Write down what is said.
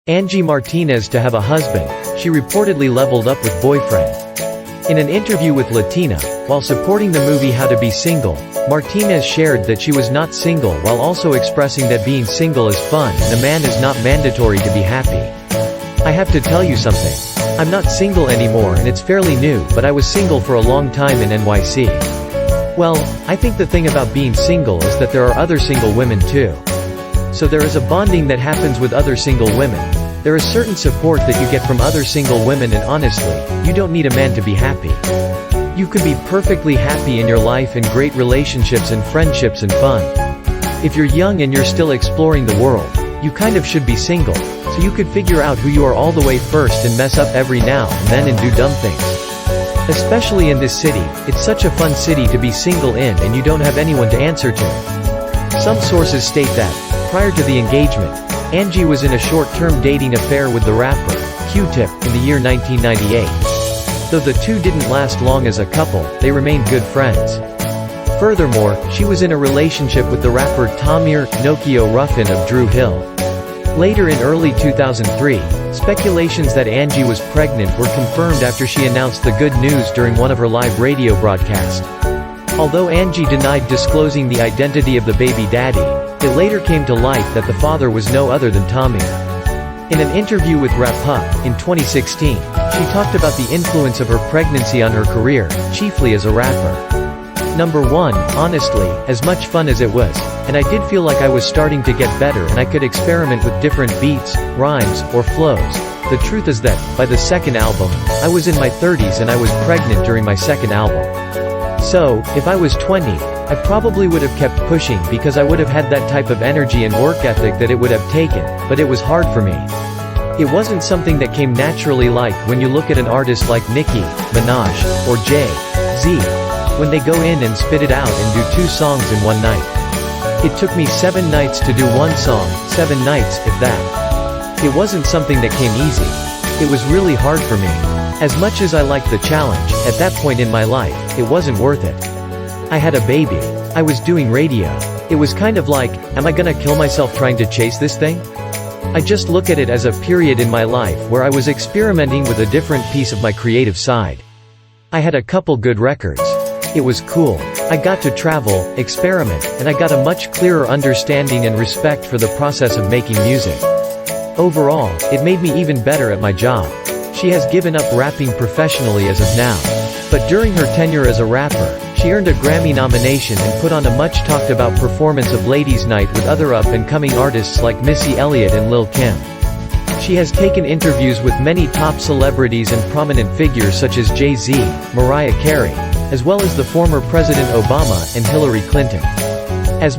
Angie Martinez to have a husband, she reportedly leveled up with boyfriend. In an interview with Latina, while supporting the movie How to Be Single, Martinez shared that she was not single while also expressing that being single is fun and a man is not mandatory to be happy. "I have to tell you something. I'm not single anymore and it's fairly new, but I was single for a long time in NYC. Well, I think the thing about being single is that there are other single women too. So there is a bonding that happens with other single women. There is certain support that you get from other single women, and honestly, you don't need a man to be happy. You could be perfectly happy in your life in great relationships and friendships and fun. If you're young and you're still exploring the world, you kind of should be single, so you could figure out who you are all the way first and mess up every now and then and do dumb things. Especially in this city, it's such a fun city to be single in and you don't have anyone to answer to." Some sources state that, prior to the engagement, Angie was in a short-term dating affair with the rapper, Q-Tip, in the year 1998. Though the two didn't last long as a couple, they remained good friends. Furthermore, she was in a relationship with the rapper Tamir Nokio Ruffin of Drew Hill. Later in early 2003, speculations that Angie was pregnant were confirmed after she announced the good news during one of her live radio broadcasts. Although Angie denied disclosing the identity of the baby daddy, it later came to light that the father was no other than Tamir. In an interview with Rap Pup, in 2016, she talked about the influence of her pregnancy on her career, chiefly as a rapper. "Number one, honestly, as much fun as it was, and I did feel like I was starting to get better and I could experiment with different beats, rhymes, or flows. The truth is that, by the second album, I was in my 30s and I was pregnant during my second album. So, if I was 20, I probably would have kept pushing because I would have had that type of energy and work ethic that it would have taken, but it was hard for me. It wasn't something that came naturally, like when you look at an artist like Nicki Minaj, or Jay-Z. When they go in and spit it out and do 2 songs in one night. It took me 7 nights to do one song, 7 nights, if that. It wasn't something that came easy. It was really hard for me. As much as I liked the challenge, at that point in my life, it wasn't worth it. I had a baby. I was doing radio. It was kind of like, am I gonna kill myself trying to chase this thing? I just look at it as a period in my life where I was experimenting with a different piece of my creative side. I had a couple good records. It was cool. I got to travel, experiment, and I got a much clearer understanding and respect for the process of making music. Overall, it made me even better at my job." She has given up rapping professionally as of now. But during her tenure as a rapper, she earned a Grammy nomination and put on a much-talked-about performance of Ladies' Night with other up-and-coming artists like Missy Elliott and Lil' Kim. She has taken interviews with many top celebrities and prominent figures such as Jay-Z, Mariah Carey, as well as the former President Obama and Hillary Clinton. As